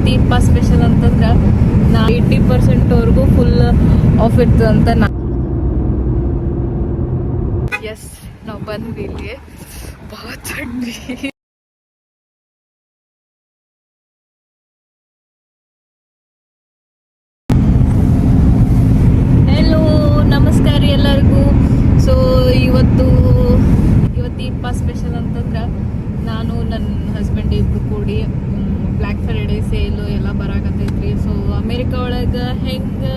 ಇವತ್ತಿನ ಸ್ಪೆಷಲ್ ಅಂತಂದ್ರೆ 80% full of ಇರ್ತದೆ ಅಂತ ಎಸ್ ನಾವು ಬಂದ್ವಿ ಇಲ್ಲಿ ಭಾಳ ಥಂಡಿ. ಹೆಲೋ ನಮಸ್ಕಾರ ಎಲ್ಲರಿಗೂ. ಸೊ ಇವತ್ತಿನ ಸ್ಪೆಷಲ್ ಅಂತಂದ್ರೆ ನಾನು ನನ್ನ ಹಸ್ಬೆಂಡ್ ಇಬ್ರು ಕೂಡಿ ಬ್ಲ್ಯಾಕ್ ಫ್ರೈಡೇ ಸೇಲು ಎಲ್ಲ ಬರಾಕತ್ತೈತ್ರಿ. ಸೊ ಅಮೇರಿಕಾ ಒಳಗೆ ಹೆಂಗೆ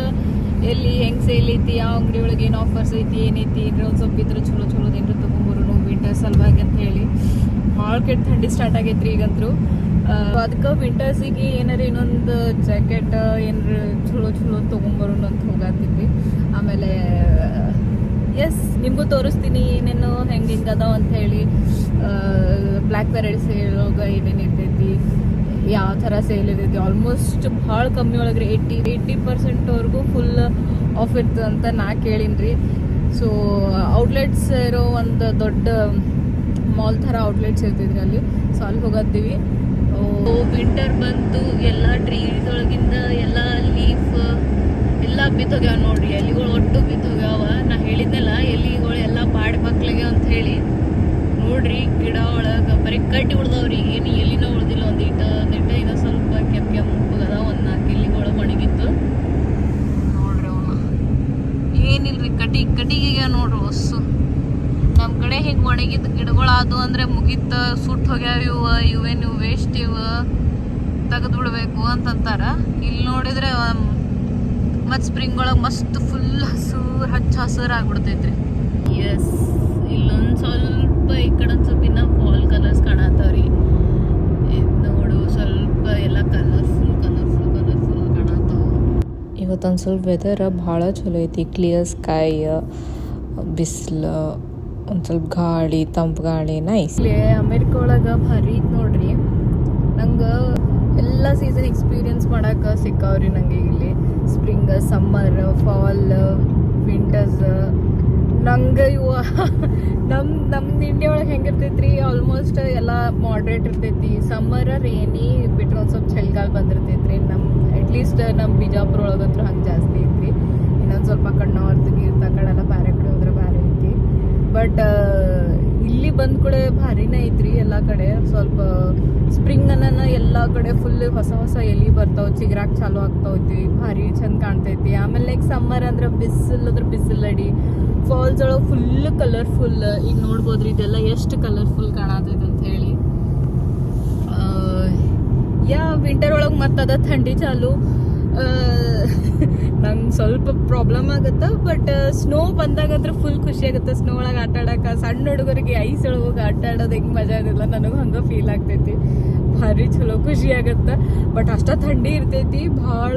ಸೇಲ್ ಐತಿ, ಯಾವ ಅಂಗಡಿ ಒಳಗೆ ಏನು ಆಫರ್ಸ್ ಐತಿ, ಏನೈತಿ ಏನ್ರ ಒಂದು ಸ್ವಲ್ಪ ಇದ್ರೆ ಚಲೋ ಏನಾರ ತೊಗೊಂಬರೋನು ವಿಂಟರ್ ಸಲುವಾಗಿ ಅಂತ ಹೇಳಿ. ಭಾಳ ಕೆಟ್ಟ ಥಂಡಿ ಸ್ಟಾರ್ಟ್ ಆಗೈತ್ರಿ ಈಗಂತೂ. ಅದಕ್ಕೆ ವಿಂಟರ್ಸಿಗೆ ಏನಾರ ಇನ್ನೊಂದು ಜಾಕೆಟ್ ಏನಾರ ಚಲೋ ತೊಗೊಂಬರೋನು ಅಂತ ಹೋಗಾತಿದ್ವಿ. ಆಮೇಲೆ ಎಸ್ ನಿಮಗೂ ತೋರಿಸ್ತೀನಿ ಏನೇನು ಹೆಂಗೆ ಅದಾವ ಅಂತ ಹೇಳಿ. ಬ್ಲ್ಯಾಕ್ ಫ್ರೈಡೆ ಸೇಲ್ ಒಳಗೆ ಏನೇನು ಇರ್ತೈತಿ, ಯಾವ ಥರ ಸೇಲ್ ಇರ್ತೈತಿ. ಆಲ್ಮೋಸ್ಟ್ ಭಾಳ ಕಮ್ಮಿ ಒಳಗೆ 80% ಫುಲ್ ಆಫ್ ಇರ್ತದೆ ಅಂತ ನಾ ಕೇಳೀನಿ. ಸೊ ಔಟ್ಲೆಟ್ಸ್ ಇರೋ ಒಂದು ದೊಡ್ಡ ಮಾಲ್ ಥರ ಔಟ್ಲೆಟ್ಸ್ ಇರ್ತಿದ್ರಿ ಅಲ್ಲಿ. ಸೊ ಅಲ್ಲಿ ಹೋಗತ್ತೀವಿ. ವಿಂಟರ್ ಬಂತು, ಎಲ್ಲ ಟ್ರೀಸ್ ಒಳಗಿಂದ ಎಲ್ಲ ಲೀಫ್ ಎಲ್ಲ ಬಿತ್ತೋಗ್ಯಾವ ನೋಡ್ರಿ. ಎಲಿಗಳು ಒಟ್ಟು ಬಿತ್ತೋಗ್ಯಾವ. ನಾ ಹೇಳಿದ್ನಲ್ಲ ಎಲಿಗಳು ಎಲ್ಲ ಬಾಡಿ ಮಕ್ಳಿಗೆ ಅಂತ ಹೇಳಿ. ನೋಡ್ರಿ ಗಿಡ ಒಳಗೆ ಬರೀ ಕಡ್ಡಿ ಉಳ್ದವ್ರಿ, ಏನು ಎಲಿನ ಉಳ್ದಿಲ್ಲ. ಒಂದಿಟ್ಟ ಇನ್ನೂ ಸ್ವಲ್ಪ ಕೆಂಪಗದ. ಒಂದು 4 ಎಲಿಗಳು ಒಣಗಿತ್ತು ನೋಡ್ರಿ. ಅವನ್ನ ಏನಿಲ್ರಿ ಕಟ್ಟಿಗೆ ನೋಡ್ರಿ ಹೊಸ್ಸು. ನಮ್ಮ ಕಡೆ ಹಿಂಗೆ ಒಣಗಿದ ಗಿಡಗಳಾದವು ಅಂದರೆ ಮುಗಿತ, ಸುಟ್ಟು ಹೋಗ್ಯಾವ. ಇವೇನು ವೇಸ್ಟ್ ತೆಗೆದು ಬಿಡ್ಬೇಕು ಅಂತಂತಾರ. ಇಲ್ಲಿ ನೋಡಿದ್ರೆ ಮತ್ತು ಸ್ಪ್ರಿಂಗ್ ಒಳಗೆ ಮಸ್ತ್ ಫುಲ್ ಹಚ್ಚ ಹಸಿರು ಆಗ್ಬಿಡ್ತೈತ್ರಿ. ಎಸ್ ಇಲ್ಲೊಂದು ಸ್ವಲ್ಪ ಈ ಕಡೆ ಒಂದು ಸ್ವಲ್ಪ ಇನ್ನ ಫಾಲ್ ಕಲರ್ಸ್ ಕಾಣತ್ತವ್ರಿ. ಇದು ನೋಡು ಸ್ವಲ್ಪ ಎಲ್ಲ ಕಲರ್ಫುಲ್ ಕಾಣತ್ತವ. ಇವತ್ತೊಂದು ಸ್ವಲ್ಪ ವೆದರ್ ಭಾಳ ಚಲೋ ಐತಿ. ಕ್ಲಿಯರ್ ಸ್ಕೈ, ಬಿಸಿಲು, ಒಂದು ಸ್ವಲ್ಪ ಗಾಳಿ, ತಂಪು ಗಾಳಿ, ನೈಸ್. ಇಲ್ಲಿ ಅಮೇರಿಕಾ ಒಳಗೆ ಭಾರಿ ನೋಡ್ರಿ. ನಂಗೆ ಎಲ್ಲ ಸೀಸನ್ ಎಕ್ಸ್ಪೀರಿಯನ್ಸ್ ಮಾಡಕ್ಕೆ ಸಿಕ್ಕಾವ್ರಿ. ನಂಗೆ ಇಲ್ಲಿ ಸ್ಪ್ರಿಂಗ್, ಸಮ್ಮರ್, ಫಾಲ್, ವಿಂಟರ್ಸ್. ನಂಗೆ ನಮ್ದು ಇಂಡಿಯಾ ಒಳಗೆ ಹೆಂಗಿರ್ತೈತ್ರಿ, ಆಲ್ಮೋಸ್ಟ್ ಎಲ್ಲ ಮಾಡ್ರೇಟ್ ಇರ್ತೈತಿ. ಸಮ್ಮರ್ ರೇನಿ ಬಿಟ್ರೆ ಒಂದು ಸ್ವಲ್ಪ ಚಳಿಗಾಲ ಬಂದಿರ್ತೈತ್ರಿ. ಅಟ್ಲೀಸ್ಟ್ ನಮ್ಮ ಬಿಜಾಪುರ ಒಳಗಂತೂ ಹಂಗೆ ಜಾಸ್ತಿ ಐತ್ರಿ. ಇನ್ನೊಂದು ಸ್ವಲ್ಪ ಕಡೆ ನಾರ್ತ್ ಗೀರ್ತ್ ಆ ಕಡೆ ಎಲ್ಲ ಬೇರೆ ಕಡೆ ಹೋದ್ರೆ ಬೇರೆ ಐತಿ. ಬಟ್ ಇಲ್ಲಿ ಬಂದ ಕೂಡ ಭಾರಿನೇ ಐತ್ರಿ ಎಲ್ಲ ಕಡೆ. ಸ್ವಲ್ಪ ಸ್ಪ್ರಿಂಗ್ ಅನ್ನನ ಎಲ್ಲ ಕಡೆ ಫುಲ್ ಹೊಸ ಎಲಿ ಬರ್ತಾವ, ಚಿಗುರಾಕ್ ಚಾಲು ಆಗ್ತಾವೈತಿ, ಭಾರಿ ಚಂದ ಕಾಣ್ತೈತಿ. ಆಮೇಲೆ ನೆಕ್ಸ್ಟ್ ಸಮ್ಮರ್ ಅಂದ್ರೆ ಬಿಸಿಲಡಿ. ಫಾಲ್ಸ್ ಒಳಗೆ ಫುಲ್ ಕಲರ್ಫುಲ್. ಈಗ ನೋಡ್ಬೋದ್ರಿ ಇದೆಲ್ಲ ಎಷ್ಟು ಕಲರ್ಫುಲ್ ಕಾಣತೈತೆ ಅಂತ ಹೇಳಿ. ವಿಂಟರ್ ಒಳಗೆ ಮತ್ತದ ಥಂಡಿ ಚಾಲು. ನಂಗೆ ಸ್ವಲ್ಪ ಪ್ರಾಬ್ಲಮ್ ಆಗುತ್ತೆ. ಬಟ್ ಸ್ನೋ ಬಂದಾಗಂದ್ರೆ ಫುಲ್ ಖುಷಿ ಆಗುತ್ತೆ. ಸ್ನೋ ಒಳಗೆ ಆಟ ಆಡಕ್ಕೆ. ಸಣ್ಣ ಹುಡುಗರಿಗೆ ಐಸ್ ಒಳಗೆ ಹೋಗಿ ಆಟ ಆಡೋದು ಹೆಂಗೆ ಮಜಾ ಇರಲ್ಲ, ನನಗೆ ಹಂಗೆ ಫೀಲ್ ಆಗ್ತೈತಿ. ಭಾರಿ ಚಲೋ ಖುಷಿ ಆಗುತ್ತೆ. ಬಟ್ ಅಷ್ಟ ಥಂಡಿ ಇರ್ತೈತಿ ಭಾಳ.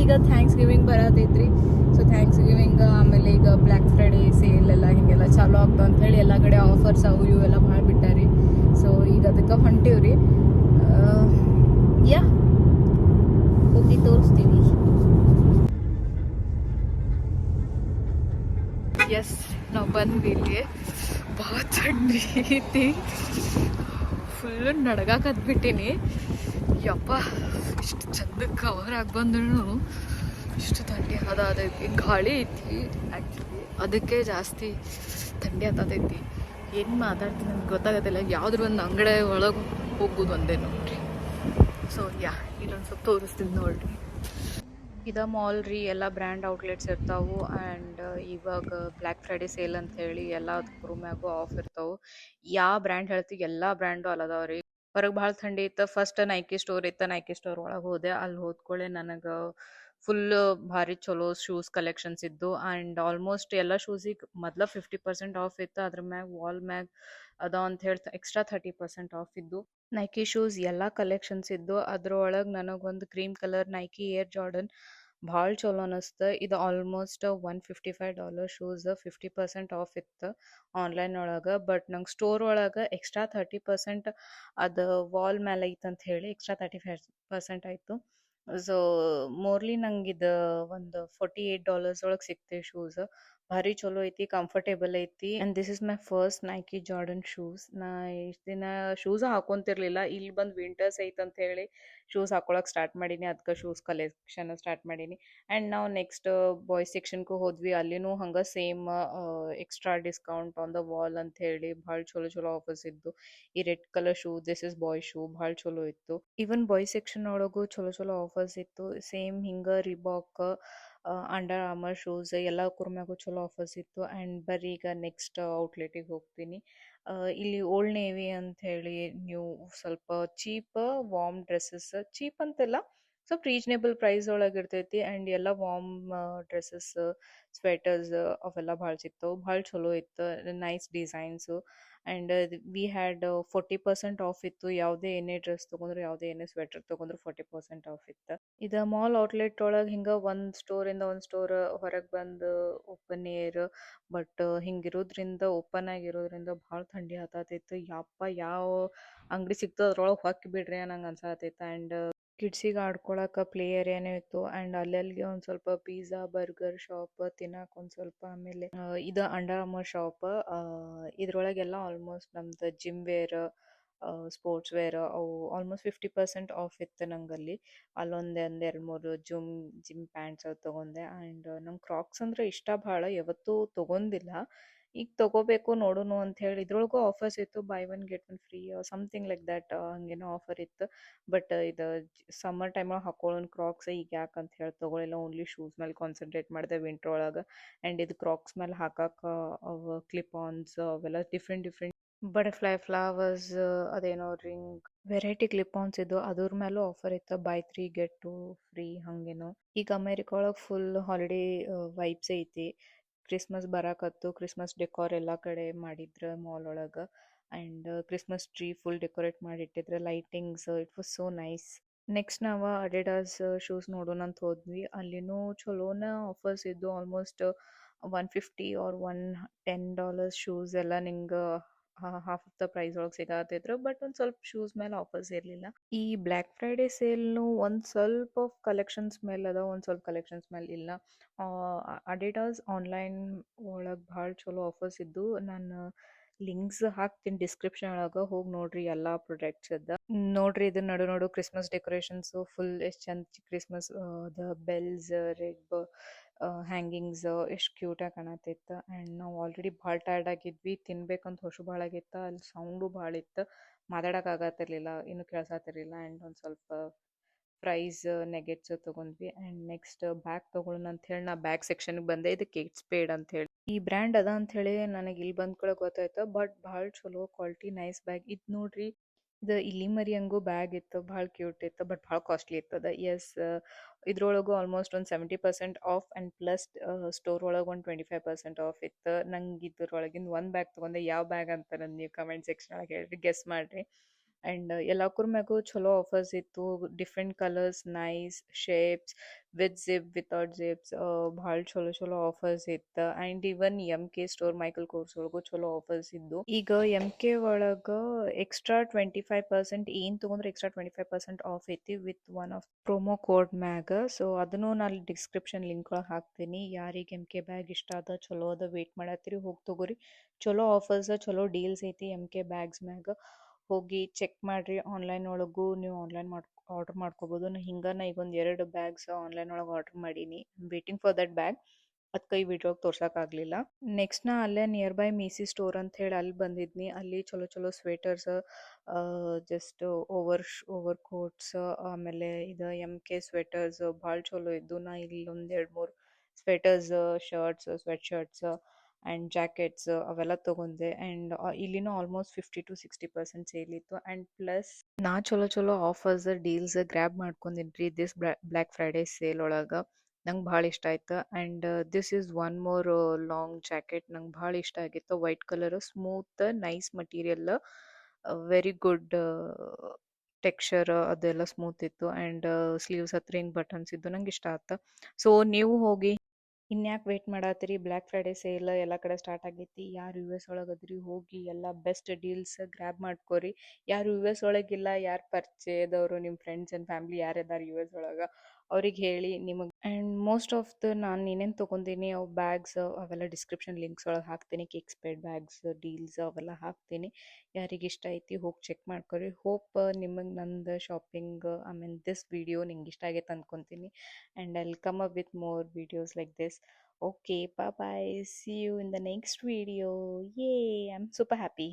ಈಗ ಥ್ಯಾಂಕ್ಸ್ ಗಿವಿಂಗ್ ಬರತೈತ್ರಿ. ಸೊ ಥ್ಯಾಂಕ್ಸ್ ಗಿವಿಂಗ್ ಆಮೇಲೆ ಈಗ ಬ್ಲ್ಯಾಕ್ ಫ್ರೈಡೇ ಸೇಲ್ ಎಲ್ಲ ಹಿಂಗೆಲ್ಲ ಚಾಲೂ ಆಗ್ತಾವ ಅಂತ ಹೇಳಿ ಎಲ್ಲ ಕಡೆ ಆಫರ್ಸ್ ಅವು ಇವೆಲ್ಲ ಭಾಳ ಬಿಟ್ಟಾರಿ. ಸೊ ಈಗ ಅದಕ್ಕೆ ಹೊಂಟೀವ್ರಿ. ಹೋಗಿ ತೋರಿಸ್ತೀವಿ. ಎಸ್ ನಾವು ಬಂದ್ವಿ. ಇಲ್ಲಿ ಭಾಳ ಥಂಡಿ ಐತಿ. ಫುಲ್ ನಡಗಾಕತ್ಬಿಟ್ಟಿನಿ. ಯಪ್ಪ ಇಷ್ಟು ಚಂದ ಕವರ್ ಆಗಿ ಬಂದ್ರು ಇಷ್ಟು ಥಂಡಿ ಅದೈತಿ. ಗಾಳಿ ಐತಿ ಆ್ಯಕ್ಚುಲಿ, ಅದಕ್ಕೆ ಜಾಸ್ತಿ ಥಂಡಿ ಆತೈತಿ. ಏನು ಮಾತಾಡ್ತೀನಿ ನನಗೆ ಗೊತ್ತಾಗತ್ತಿಲ್ಲ. ಯಾವುದ್ರ ಒಂದು ಅಂಗಡಿ ಒಳಗೆ ಹೋಗೋದು ಒಂದೇ ನೋಡ್ರಿ. ಸೊ ಇಲ್ಲೊಂದು ಸ್ವಲ್ಪ ತೋರಿಸ್ತೀನಿ ನೋಡ್ರಿ. ಇದ ಮಾಲ್ ರೀ. ಎಲ್ಲ ಬ್ರ್ಯಾಂಡ್ ಔಟ್ಲೆಟ್ಸ್ ಇರ್ತಾವು. ಆ್ಯಂಡ್ ಇವಾಗ ಬ್ಲ್ಯಾಕ್ ಫ್ರೈಡೇ ಸೇಲ್ ಅಂತ ಹೇಳಿ ಎಲ್ಲದ್ರ ಮ್ಯಾಗೂ ಆಫ್ ಇರ್ತಾವು. ಯಾವ ಬ್ರ್ಯಾಂಡ್ ಹೇಳ್ತೀವಿ ಎಲ್ಲ ಬ್ರ್ಯಾಂಡು ಅಲ್ಲದಾವ್ರಿ. ಹೊರಗೆ ಭಾಳ ಥಂಡಿ ಇತ್ತು. ಫಸ್ಟ್ ನೈಕಿ ಸ್ಟೋರ್ ಇತ್ತು. ನೈಕಿ ಸ್ಟೋರ್ ಒಳಗೆ ಹೋದೆ. ಅಲ್ಲಿ ಹೋದ್ಕೊಳ್ಳೆ ನನಗೆ ಫುಲ್ ಭಾರಿ ಚಲೋ ಶೂಸ್ ಕಲೆಕ್ಷನ್ಸ್ ಇದ್ದು. ಆ್ಯಂಡ್ ಆಲ್ಮೋಸ್ಟ್ ಎಲ್ಲ ಶೂಸಿಗೆ ಮೊದಲ 50% ಆಫ್ ಇತ್ತು. ಅದ್ರ ಮ್ಯಾಗ ವಾಲ್ ಮ್ಯಾಗ ಅದ ಅಂತ ಹೇಳಿ ಎಕ್ಸ್ಟ್ರಾ 30% ಆಫ್ ಇದ್ದು. ನೈಕಿ ಶೂಸ್ ಎಲ್ಲ ಕಲೆಕ್ಷನ್ಸ್ ಇದ್ದು. ಅದ್ರೊಳಗೆ ನನಗೊಂದು cream colour Nike air Jordan ಭಾಳ ಚಲೋ ಅನಿಸ್ತು. ಇದು ಆಲ್ಮೋಸ್ಟ್ $155 ಶೂಸ್ 50% ಆಫ್ ಇತ್ತು ಆನ್ಲೈನ್ ಒಳಗೆ. ಬಟ್ ನಂಗೆ ಸ್ಟೋರ್ ಒಳಗೆ ಎಕ್ಸ್ಟ್ರಾ 30% ಅದು ವಾಲ್ ಮೇಲೆ ಐತಂತ ಹೇಳಿ ಎಕ್ಸ್ಟ್ರಾ 35% ಆಯಿತು. ಸೊ ಮೋರ್ಲಿ ನಂಗೆ ಇದು ಒಂದು $48 ಒಳಗೆ ಸಿಕ್ತೆ ಶೂಸ್. ಭಾರಿ ಚಲೋ ಐತಿ, ಕಂಫರ್ಟೇಬಲ್ ಐತಿ. And this is my first Nike Jordan shoes. ನಾ ಇಷ್ಟ ದಿನ ಶೂಸ್ ಹಾಕೊಂತಿರ್ಲಿಲ್ಲ. ಇಲ್ಲಿ ಬಂದ್ ವಿಂಟರ್ಸ್ ಐತ್ ಅಂತ ಹೇಳಿ ಶೂಸ್ ಹಾಕೊಳಕ್ ಸ್ಟಾರ್ಟ್ ಮಾಡೀನಿ. ಅದಕ್ಕೆ ಶೂಸ್ ಕಲೆಕ್ಷನ್ ಸ್ಟಾರ್ಟ್ ಮಾಡೀನಿ. ಅಂಡ್ ನಾವು ನೆಕ್ಸ್ಟ್ ಬಾಯ್ಸ್ ಸೆಕ್ಷನ್ಗೂ ಹೋದ್ವಿ. ಅಲ್ಲಿನೂ ಹಂಗ same extra discount on the wall ಅಂತ ಹೇಳಿ ಭಾಳ ಚಲೋ ಚಲೋ ಆಫರ್ಸ್ ಇದ್ದು. ಈ red colour shoe, this is boy shoe, ಭಾಳ ಚಲೋ ಇತ್ತು. ಈವನ್ ಬಾಯ್ಸ್ ಸೆಕ್ಷನ್ ಒಳಗೂ ಚಲೋ ಚಲೋ ಆಫರ್ಸ್ ಇತ್ತು. ಸೇಮ್ ಹಿಂಗ ರಿಬಾಕ್, ಅಂಡರ್ ಆರ್ಮರ್ ಶೂಸ್ ಎಲ್ಲ ಮ್ಯಾಗೂ ಚಲೋ ಆಫರ್ಸ್ ಇತ್ತು. ಆ್ಯಂಡ್ ಬರ್ರಿ ಈಗ ನೆಕ್ಸ್ಟ್ ಔಟ್ಲೆಟಿಗೆ ಹೋಗ್ತೀನಿ. ಇಲ್ಲಿ ಓಲ್ಡ್ ನೇವಿ ಅಂತ ಹೇಳಿ ನೀವು ಸ್ವಲ್ಪ ಚೀಪ್ ವಾರ್ಮ್ ಡ್ರೆಸ್ಸಸ್, ಚೀಪ್ ಅಂತೆಲ್ಲ ಸ್ವಲ್ಪ ರೀಸನೇಬಲ್ ಪ್ರೈಸ್ ಒಳಗೆ ಇರ್ತೈತಿ. ಆ್ಯಂಡ್ ಎಲ್ಲ ವಾರ್ಮ್ ಡ್ರೆಸ್ಸಸ್, ಸ್ವೆಟರ್ಸ್ ಅವೆಲ್ಲ ಭಾಳ ಸಿಗ್ತಾವೆ. ಭಾಳ ಚಲೋ ಇತ್ತು, nice designs. And we had 40% of ಇತ್ತು. ಯಾವುದೇ ಏನೇ ಡ್ರೆಸ್ ತೊಗೊಂಡ್ರು, ಯಾವುದೇ ಏನೇ ಸ್ವೆಟರ್ ತೊಗೊಂಡ್ರು 40% ಆಫ್ ಇತ್ತು. ಇದು ಮಾಲ್ ಔಟ್ಲೆಟ್ ಒಳಗೆ ಹಿಂಗೆ ಒಂದು ಸ್ಟೋರಿಂದ ಒಂದು ಸ್ಟೋರ್ ಹೊರಗೆ ಬಂದು ಓಪನ್ ಏರ್, ಬಟ್ ಹಿಂಗಿರೋದ್ರಿಂದ ಓಪನ್ ಆಗಿರೋದ್ರಿಂದ ಭಾಳ ಥಂಡಿ ಹತ್ತತಿತ್ತು. ಯಪ್ಪ ಯಾವ ಅಂಗಡಿ ಸಿಕ್ತು ಅದ್ರೊಳಗೆ ಹೊಕ್ಕಿ ಬಿಡ್ರಿ ಅನ್ನಂಗೆ ಅನ್ಸಾತೈತೆ. ಆ್ಯಂಡ್ ಕಿಡ್ಸಿಗೆ ಆಡ್ಕೊಳಕ್ಕೆ ಪ್ಲೇ ಏರಿಯಾನೂ ಇತ್ತು. ಆ್ಯಂಡ್ ಅಲ್ಲಲ್ಲಿಗೆ ಒಂದು ಸ್ವಲ್ಪ ಪಿಜ್ಜಾ ಬರ್ಗರ್ ಶಾಪ್ ತಿನ್ನಕ್ಕೆ ಒಂದು ಸ್ವಲ್ಪ. ಆಮೇಲೆ ಇದು ಅಂಡರ್ ಆರ್ಮರ್ ಶಾಪ್. ಇದ್ರೊಳಗೆಲ್ಲ ಆಲ್ಮೋಸ್ಟ್ ನಮ್ದು ಜಿಮ್ ವೇರ್, ಸ್ಪೋರ್ಟ್ಸ್ ವೇರ್ ಅವು ಆಲ್ಮೋಸ್ಟ್ 50% ಆಫ್ ಇತ್ತು ನಂಗಲ್ಲಿ. ಅಲ್ಲೊಂದು ಎರಡು ಮೂರು ಜಿಮ್ ಪ್ಯಾಂಟ್ಸ್ ತೊಗೊಂಡೆ. ಆ್ಯಂಡ್ ನಂಗೆ ಕ್ರಾಕ್ಸ್ ಅಂದರೆ ಇಷ್ಟ ಭಾಳ, ಯಾವತ್ತೂ ತೊಗೊಂಡಿಲ್ಲ. ಈಗ ತೊಗೋಬೇಕು ನೋಡೋಣ ಅಂತ ಹೇಳಿ. ಇದ್ರೊಳಗೂ ಆಫರ್ಸ್ ಇತ್ತು, buy one get one free something like that, ಹಂಗೇನೋ ಆಫರ್ ಇತ್ತು. ಬಟ್ ಇದು ಸಮ್ಮರ್ ಟೈಮೊಳಗೆ ಹಾಕೊಳ್ಳೋನ್ ಕ್ರಾಕ್ಸ್ ಈಗ ಯಾಕೆ ಅಂತ ಹೇಳಿ ತೊಗೊಳಿಲ್ಲ. ಓನ್ಲಿ ಶೂಸ್ ಮೇಲೆ ಕಾನ್ಸಂಟ್ರೇಟ್ ಮಾಡಿದೆ ವಿಂಟ್ರ್ ಒಳಗೆ. ಆ್ಯಂಡ್ ಇದು ಕ್ರಾಕ್ಸ್ ಮೇಲೆ ಹಾಕಕ್ಕೆ ಅವು ಕ್ಲಿಪ್ ಆನ್ಸ್ ಅವೆಲ್ಲ ಡಿಫ್ರೆಂಟ್ ಡಿಫ್ರೆಂಟ್ ಬಟರ್ಫ್ಲೈ ಫ್ಲವರ್ಸ್, ಅದೇನೋ ರಿಂಗ್ ವೆರೈಟಿ ಕ್ಲಿಪ್ ಆನ್ಸ್ ಇದ್ದು. ಅದ್ರ ಮೇಲೂ ಆಫರ್ ಇತ್ತು, ಬೈ 3 ಗೆಟ್ 2 ಫ್ರೀ ಹಂಗೇನೋ. ಈಗ ಅಮೇರಿಕಾ ಒಳಗೆ ಫುಲ್ ಹಾಲಿಡೇ ವೈಬ್ಸ್ ಐತಿ. ಕ್ರಿಸ್ಮಸ್ ಬರಾಕತ್ತು. ಕ್ರಿಸ್ಮಸ್ ಡೆಕೋರ್ ಎಲ್ಲ ಕಡೆ ಮಾಡಿದ್ರು ಮಾಲ್ ಒಳಗೆ. And Christmas tree full decorate ಮಾಡಿಟ್ಟಿದ್ರು, lightings, it was so nice. Next ನಾವು ಅಡಿಡಾಸ್ ಶೂಸ್ ನೋಡೋಣ ಅಂತ ಹೋದ್ವಿ. ಅಲ್ಲಿನೂ ಚಲೋನ ಆಫರ್ಸ್ ಇದ್ದು. ಆಲ್ಮೋಸ್ಟ್ $150 or $110 ಶೂಸ್ ಎಲ್ಲ ನಿಂಗೆ ಹಾಫ್ ಆಫ್ ದ ಪ್ರೈಸ್ ಒಳಗೆ ಸಿಗತ್ತಿದ್ರು. ಬಟ್ ಒಂದು ಸ್ವಲ್ಪ ಶೂಸ್ ಮೇಲೆ ಆಫರ್ಸ್ ಇರಲಿಲ್ಲ. ಈ ಬ್ಲ್ಯಾಕ್ ಫ್ರೈಡೇ ಸೇಲ್ನು ಒಂದು ಸ್ವಲ್ಪ ಕಲೆಕ್ಷನ್ಸ್ ಮೇಲೆ ಅದ, ಒಂದು ಸ್ವಲ್ಪ ಕಲೆಕ್ಷನ್ಸ್ ಮೇಲೆ ಇಲ್ಲ. ಅಡಿಡಾಸ್ ಆನ್ಲೈನ್ ಒಳಗೆ ಭಾಳ ಚಲೋ ಆಫರ್ಸ್ ಇದ್ದು. ನಾನು ಲಿಂಕ್ಸ್ ಹಾಕ್ತೀನಿ ಡಿಸ್ಕ್ರಿಪ್ಷನ್ ಒಳಗೆ, ಹೋಗಿ ನೋಡ್ರಿ ಎಲ್ಲ ಪ್ರಾಡಕ್ಟ್ಸ್ ಅದ. ನೋಡ್ರಿ ಇದು ನೋಡು ಕ್ರಿಸ್ಮಸ್ ಡೆಕೋರೇಷನ್ಸು ಫುಲ್ ಎಷ್ಟು ಚಂದ. Christmas the bells, red hangings ಎಷ್ಟು ಕ್ಯೂಟಾಗಿ ಕಾಣತಿತ್ತು. ಆ್ಯಂಡ್ ನಾವು ಆಲ್ರೆಡಿ ಭಾಳ ಟಯರ್ಡ್ ಆಗಿದ್ವಿ, ತಿನ್ಬೇಕಂತ ಹೊಶು ಭಾಳ ಆಗಿತ್ತು. ಅಲ್ಲಿ ಸೌಂಡು ಭಾಳ ಇತ್ತು, ಮಾತಾಡೋಕೆ ಆಗತ್ತಿರ್ಲಿಲ್ಲ, ಇನ್ನೂ ಕೇಳ್ಸತ್ತಿರ್ಲಿಲ್ಲ. ಆ್ಯಂಡ್ ಒಂದು ಸ್ವಲ್ಪ ಫ್ರೈಸ್ ನೆಗೆಟ್ಸ್ ತೊಗೊಂಡ್ವಿ. ಆ್ಯಂಡ್ ನೆಕ್ಸ್ಟ್ ಬ್ಯಾಗ್ ತೊಗೊಳ್ಳೋಣ ಅಂತ ಹೇಳಿ ನಾ ಬ್ಯಾಗ್ ಸೆಕ್ಷನ್ಗೆ ಬಂದೆ. ಇದು ಕೇಟ್ ಸ್ಪೇಡ್ ಅಂತ ಹೇಳಿ ಈ ಬ್ರ್ಯಾಂಡ್ ಅದ ಅಂತ ಹೇಳಿ ನನಗೆ ಇಲ್ಲಿ ಬಂದ ಕೂಡ ಗೊತ್ತಾಯ್ತು. ಬಟ್ ಭಾಳ ಚಲೋ ಕ್ವಾಲಿಟಿ, ನೈಸ್ ಬ್ಯಾಗ್ ಇದು ನೋಡ್ರಿ. ಇದು ಇಲ್ಲಿ ಮರಿ ಹಂಗೂ ಬ್ಯಾಗ್ ಇತ್ತು, ಭಾಳ ಕ್ಯೂಟ್ ಇತ್ತು. ಬಟ್ ಭಾಳ ಕಾಸ್ಟ್ಲಿ ಇರ್ತದ. ಎಸ್, ಇದ್ರೊಳಗೂ ಆಲ್ಮೋಸ್ಟ್ ಒಂದು 70% ಆಫ್ ಆ್ಯಂಡ್ ಪ್ಲಸ್ ಸ್ಟೋರ್ ಒಳಗೆ ಒಂದು 25% ಆಫ್ ಇತ್ತು. ನಂಗೆ ಇದ್ರೊಳಗಿಂದ ಒಂದು ಬ್ಯಾಗ್ ತೊಗೊಂಡೆ. ಯಾವ ಬ್ಯಾಗ್ ಅಂತ ನೀವು ಕಮೆಂಟ್ ಸೆಕ್ಷನ್ ಒಳಗೆ ಹೇಳ್ರಿ, ಗೆಸ್ ಮಾಡಿರಿ. ಆ್ಯಂಡ್ ಎಲ್ಲಕ್ರ ಮ್ಯಾಗೂ ಚಲೋ ಆಫರ್ಸ್ ಇತ್ತು. Different colours, nice shapes, with zip, without ಜಿಪ್ಸ್, ಭಾಳ ಚಲೋ ಚಲೋ ಆಫರ್ಸ್ ಇತ್ತು. And even MK store, Michael course ಒಳಗೂ ಚಲೋ ಆಫರ್ಸ್ ಇದ್ದು. ಈಗ MK ಒಳಗೆ ಎಕ್ಸ್ಟ್ರಾ 25% ಏನು ತೊಗೊಂಡ್ರೆ ಎಕ್ಸ್ಟ್ರಾ 25% ಆಫ್ ಐತಿ with one of promo code ಮ್ಯಾಗ. ಸೊ ಅದನ್ನು ನಾನು ಡಿಸ್ಕ್ರಿಪ್ಷನ್ ಲಿಂಕ್ ಒಳಗೆ ಹಾಕ್ತೀನಿ. ಯಾರಿಗೆ MK ಬ್ಯಾಗ್ ಇಷ್ಟ ಅದ, ಚಲೋ ಅದ, ವೇಟ್ ಮಾಡತ್ತೀರಿ, ಹೋಗಿ ತೊಗೋರಿ. ಚಲೋ ಆಫರ್ಸ್, ಚಲೋ ಡೀಲ್ಸ್ ಐತಿ MK ಬ್ಯಾಗ್ಸ್ ಮ್ಯಾಗ. ಹೋಗಿ ಚೆಕ್ ಮಾಡಿರಿ. ಆನ್ಲೈನ್ ಒಳಗೂ ನೀವು ಆರ್ಡರ್ ಮಾಡ್ಕೋಬೋದು. ನಾ ಈಗ ಒಂದು 2 ಬ್ಯಾಗ್ಸ್ ಆನ್ಲೈನ್ ಒಳಗೆ ಆರ್ಡರ್ ಮಾಡೀನಿ. ವೇಟಿಂಗ್ ಫಾರ್ ದಟ್ ಬ್ಯಾಗ್, ಅದಕ್ಕೆ ಈ ವಿಡಿಯೋಗೆ ತೋರ್ಸೋಕ್ಕಾಗಲಿಲ್ಲ. ನೆಕ್ಸ್ಟ್ ನಾ ಅಲ್ಲೇ ನಿಯರ್ ಬೈ ಮೀಸಿ ಸ್ಟೋರ್ ಅಂತ ಹೇಳಿ ಅಲ್ಲಿ ಬಂದಿದ್ನಿ. ಅಲ್ಲಿ ಚಲೋ ಚಲೋ ಸ್ವೆಟರ್ಸ್, ಜಸ್ಟ್ ಓವರ್ ಕೋಟ್ಸ್, ಆಮೇಲೆ ಇದು MK ಸ್ವೆಟರ್ಸ್ ಭಾಳ ಚಲೋ ಇದ್ದು. ನಾ ಇಲ್ಲಿ ಒಂದು 2-3 sweaters, shirts, sweatshirts and jackets ಅವೆಲ್ಲ ತೊಗೊಂಡೆ. ಆ್ಯಂಡ್ ಇಲ್ಲಿನೂ ಆಲ್ಮೋಸ್ಟ್ 50-60% ಸೇಲ್ ಇತ್ತು. ಆ್ಯಂಡ್ ಪ್ಲಸ್ ನಾ ಚಲೋ ಚಲೋ ಆಫರ್ಸ್, ಡೀಲ್ಸ್ ಗ್ರ್ಯಾಬ್ ಮಾಡ್ಕೊಂಡಿನ್ರಿ ದಿಸ್ ಬ್ಲ್ಯಾಕ್ ಫ್ರೈಡೇ ಸೇಲ್ ಒಳಗೆ. ನಂಗೆ ಭಾಳ ಇಷ್ಟ ಆಯ್ತು. And this is one more long jacket. ನಂಗೆ ಭಾಳ ಇಷ್ಟ ಆಗಿತ್ತು. White colour, smooth, nice material, very good texture, ಅದೆಲ್ಲ ಸ್ಮೂತ್ ಇತ್ತು. ಆ್ಯಂಡ್ ಸ್ಲೀವ್ಸ್ ಹತ್ರ ಹಿಂಗೆ ಬಟನ್ಸ್ ಇದ್ದು, ನಂಗೆ ಇಷ್ಟ ಆಯ್ತು. ಸೊ ನೀವು ಹೋಗಿ ಇನ್ಯಾಕೆ ವೇಟ್ ಮಾಡತ್ತೀರಿ? ಬ್ಲ್ಯಾಕ್ ಫ್ರೈಡೇ ಸೇಲ್ ಎಲ್ಲ ಕಡೆ ಸ್ಟಾರ್ಟ್ ಆಗೈತಿ. ಯಾರು US ಒಳಗೆ ಅದ್ರಿ, ಹೋಗಿ ಎಲ್ಲ ಬೆಸ್ಟ್ ಡೀಲ್ಸ್ ಗ್ರ್ಯಾಬ್ ಮಾಡ್ಕೋರಿ. ಯಾರು US ಒಳಗಿಲ್ಲ, ಯಾರು ಪರಿಚಯದವರು, ನಿಮ್ಮ ಫ್ರೆಂಡ್ಸ್ ಆ್ಯಂಡ್ ಫ್ಯಾಮ್ಲಿ ಯಾರಿದ್ದಾರೆ US ಒಳಗೆ, ಅವ್ರಿಗೆ ಹೇಳಿ ನಿಮಗೆ ಆ್ಯಂಡ್ ಮೋಸ್ಟ್ ಆಫ್ ದ ನಾನು ಏನೇನು ತೊಗೊಂಡಿನಿ ಅವು ಬ್ಯಾಗ್ಸ್ ಅವೆಲ್ಲ ಡಿಸ್ಕ್ರಿಪ್ಷನ್ ಲಿಂಕ್ಸ್ ಒಳಗೆ ಹಾಕ್ತೀನಿ. ಕಿಕ್ ಸ್ಪೇಡ್ ಬ್ಯಾಗ್ಸ್ ಡೀಲ್ಸ್ ಅವೆಲ್ಲ ಹಾಕ್ತೀನಿ. ಯಾರಿಗೆ ಇಷ್ಟ ಐತಿ ಹೋಗಿ ಚೆಕ್ ಮಾಡ್ಕೊರಿ. ಹೋಪ್ ನಿಮಗೆ ನಂದು shopping I mean this video ನಿಂಗೆ ಇಷ್ಟ ಆಗೈತೆ ಅಂದ್ಕೊತೀನಿ. And I will come up with more videos like this. Okay, bye bye. See you in the next video. Yay, I'm super happy.